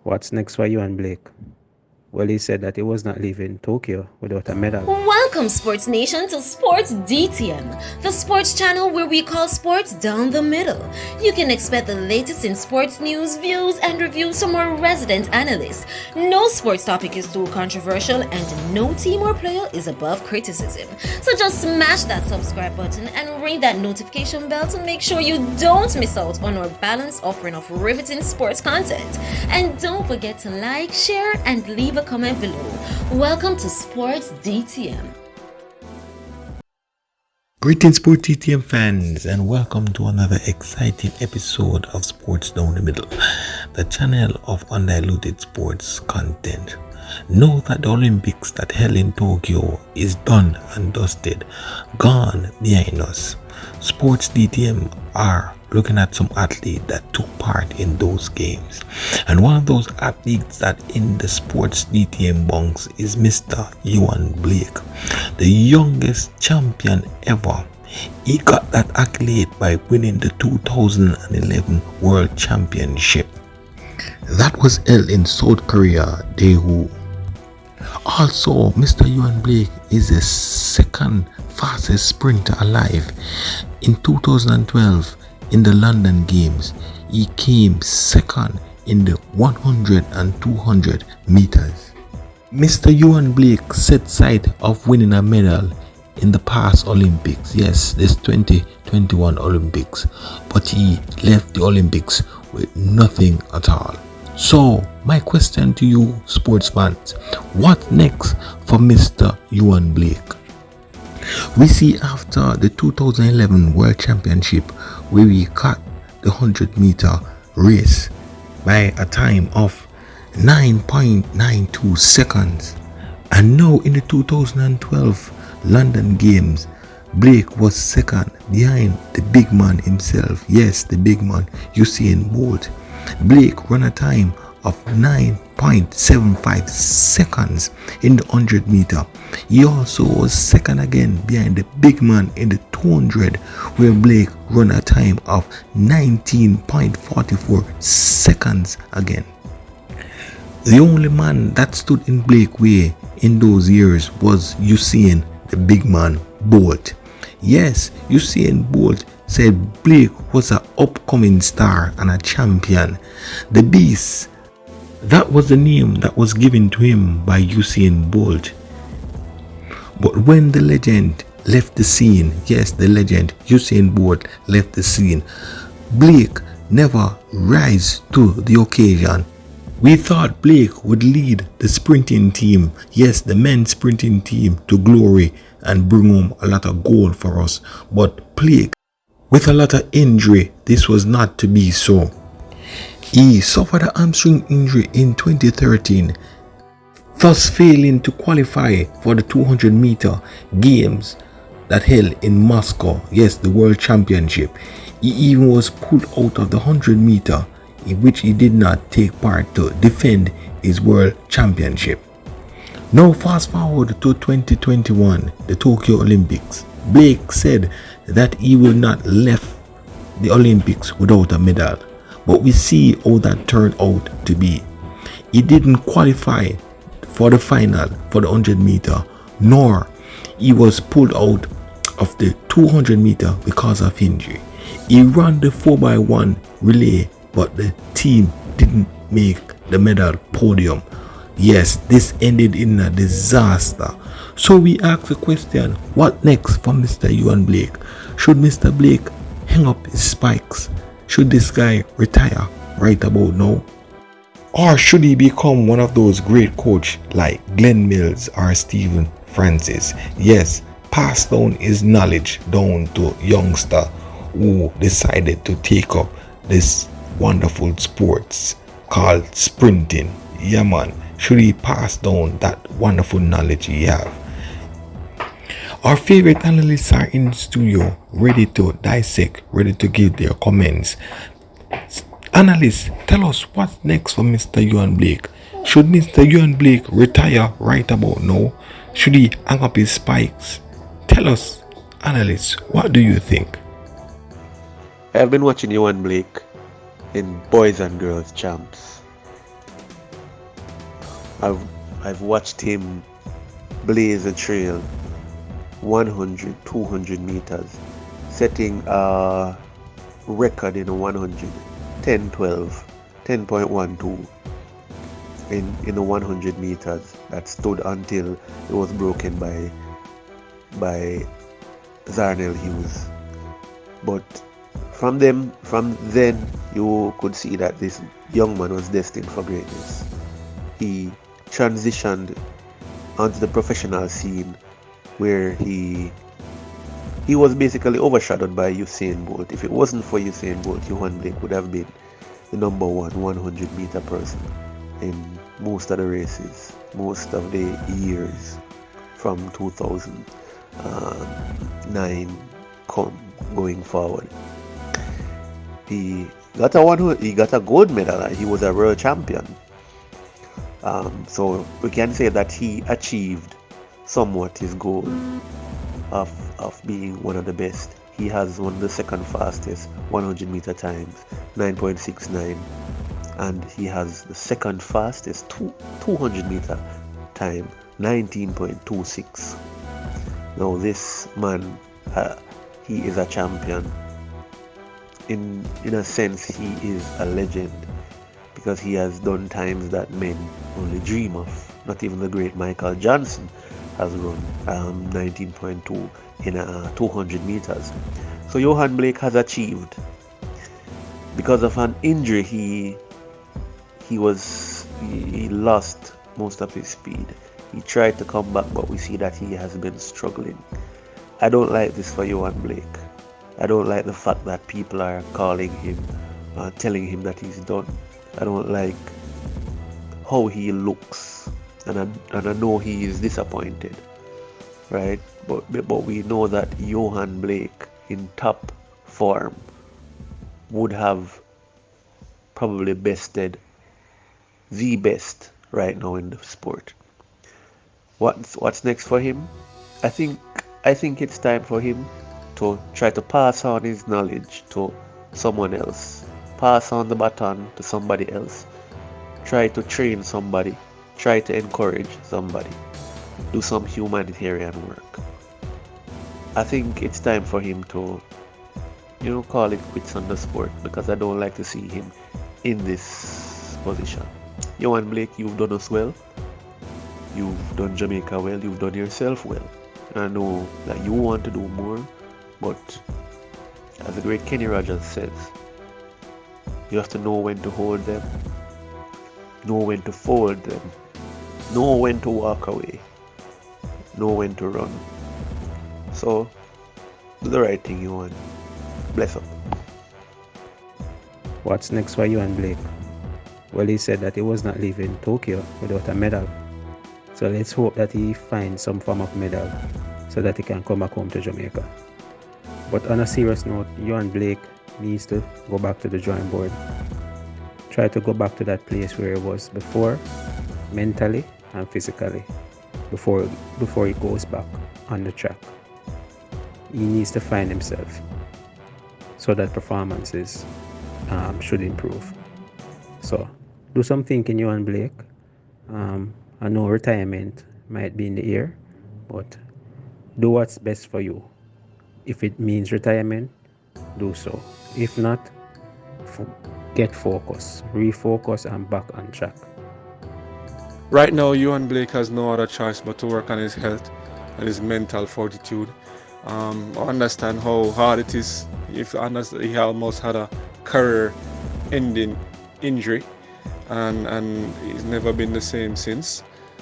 What's next for you and Blake? Well, he said that he was not leaving Tokyo without a medal. Welcome, Sports Nation, to Sports DTM, the sports channel where we call sports down the middle. You can expect the latest in sports news, views, and reviews from our resident analysts. No sports topic is too controversial, and no team or player is above criticism. So just smash that subscribe button and ring that notification bell to make sure you don't miss out on our balanced offering of riveting sports content. And don't forget to like, share, and leave a comment below. Welcome to Sports DTM. Greetings, Sport DTM fans, and welcome to another exciting episode of Sports Down the Middle, the channel of undiluted sports content. Know that the Olympics that held in Tokyo is done and dusted, gone behind us. Sports DTM are looking at some athletes that took part in those games. And one of those athletes that in the Sports DTM bunks is Mr. Yohan Blake, the youngest champion ever. He got that accolade by winning the 2011 World Championship. That was held in South Korea, Daegu. Also, Mr. Yohan Blake is the second fastest sprinter alive. In 2012, in the London Games, he came second in the 100 and 200 meters. Mr. Yohan Blake set sight of winning a medal in the past Olympics, yes, this 2021 Olympics, but he left the Olympics with nothing at all. So, my question to you, sports fans, what next for Mr. Yohan Blake? We see after the 2011 World Championship where he cut the 100-meter race by a time of 9.92 seconds. And now in the 2012 London Games, Blake was second behind the big man himself. Yes, the big man, Usain Bolt. Blake ran a time of 9.75 seconds in the 100 meter. He also was second again behind the big man in the 200, where Blake ran a time of 19.44 seconds again. The only man that stood in Blake's way in those years was Usain, the big man, Bolt. Yes, Usain Bolt said Blake was an upcoming star and a champion. The Beast, that was the name that was given to him by Usain Bolt. But when the legend left the scene, yes, the legend Usain Bolt left the scene, Blake never rise to the occasion. We thought Blake would lead the sprinting team, yes, the men's sprinting team, to glory and bring home a lot of gold for us. But Blake, with a lot of injury, this was not to be so. He suffered a hamstring injury in 2013, thus failing to qualify for the 200-meter games that held in Moscow, yes, the World Championship. He even was pulled out of the 100-meter, in which he did not take part to defend his World Championship. Now fast forward to 2021, the Tokyo Olympics. Blake said that he will not left the Olympics without a medal. But we see how that turned out to be. He didn't qualify for the final for the 100 meter, nor he was pulled out of the 200 meter because of injury. He ran the 4x1 relay, but the team didn't make the medal podium. Yes, this ended in a disaster. So we ask the question, what next for Mr. Yohan Blake? Should Mr. Blake hang up his spikes? Should this guy retire right about now? Or should he become one of those great coaches like Glenn Mills or Stephen Francis? Yes, pass down his knowledge down to youngster who decided to take up this wonderful sports called sprinting. Yeah man, should he pass down that wonderful knowledge he have? Our favorite analysts are in studio, ready to dissect, ready to give their comments. Analysts, tell us what's next for Mr. Yohan Blake. Should Mr. Yohan Blake retire right about now? Should he hang up his spikes? Tell us, analysts, what do you think? I've been watching Yohan Blake in Boys and Girls Champs. I've I've watched him blaze a trail 100, 200 meters, setting a record in 100, 10, 12, 10.12 in the 100 meters that stood until it was broken by Zarnell Hughes. But from then you could see that this young man was destined for greatness. He transitioned onto the professional scene where he was basically overshadowed by Usain Bolt. If it wasn't for Usain Bolt, Yohan Blake would have been the number one 100-meter person in most of the races, most of the years from 2009 going forward. He got a gold medal. He was a world champion. So we can say that he achieved somewhat his goal of being one of the best. He has one of the second fastest 100-meter times, 9.69, and he has the second fastest 200-meter time, 19.26. Now this man, he is a champion. In a sense, he is a legend because he has done times that men only dream of. Not even the great Michael Johnson has run 19.2 in 200 meters. So Yohan Blake has achieved. Because of an injury, he lost most of his speed. He tried to come back, but we see that he has been struggling. I don't like this for Yohan Blake. I don't like the fact that people are calling him, telling him that he's done. I don't like how he looks, and I know he is disappointed, right? But we know that Yohan Blake in top form would have probably bested the best right now in the sport. What's next for him? I think it's time for him to try to pass on his knowledge to someone else. Pass on the baton to somebody else. Try to train somebody. Try to encourage somebody. Do some humanitarian work. I think it's time for him to, call it quits on the sport, because I don't like to see him in this position. Yohan Blake, you've done us well. You've done Jamaica well. You've done yourself well. I know that you want to do more, but as the great Kenny Rogers says, you have to know when to hold them, know when to fold them, know when to walk away, know when to run. So, do the right thing, Yohan. Bless up. What's next for Yohan Blake? Well, he said that he was not leaving Tokyo without a medal. So let's hope that he finds some form of medal so that he can come back home to Jamaica. But on a serious note, Yohan Blake needs to go back to the drawing board. Try to go back to that place where he was before, mentally and physically, before he goes back on the track. He needs to find himself so that performances should improve. So do some thinking, Yohan Blake. I know retirement might be in the air, but do what's best for you. If it means retirement, do so. If not, get focused, refocus, and back on track. Right now, Yohan Blake has no other choice but to work on his health and his mental fortitude. I understand how hard it is. He almost had a career-ending injury, and he's never been the same since.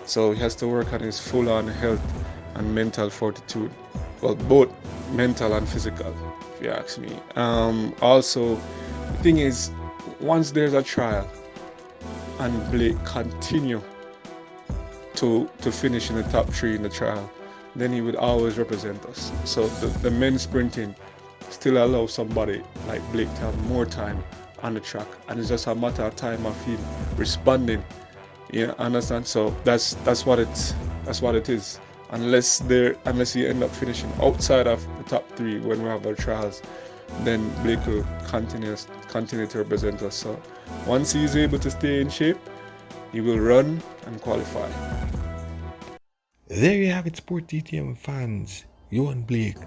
So he has to work on his full-on health and mental fortitude. Well, both mental and physical, if you ask me. Also, the thing is, once there's a trial and Blake continue to finish in the top 3 in the trial, then he would always represent us. So the men's sprinting still allows somebody like Blake to have more time on the track, and it's just a matter of time of him responding. Yeah, understand? So that's what it is. Unless you end up finishing outside of the top 3 when we have our trials, then Blake will continue to represent us. So once he's able to stay in shape, he will run and qualify. There you have it, Sport DTM fans. Yohan Blake,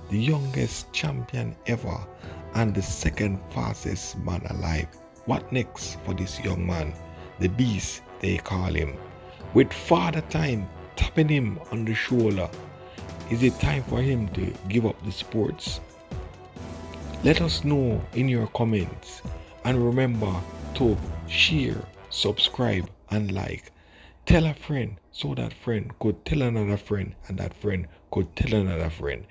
the youngest champion ever and the second fastest man alive. What next for this young man? The beast, they call him. With Father Time tapping him on the shoulder, is it time for him to give up the sports? Let us know in your comments, and remember to share, subscribe and like. Tell a friend so that friend could tell another friend and that friend could tell another friend.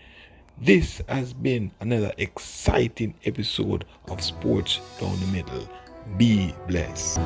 This has been another exciting episode of Sports Down the Middle. Be blessed.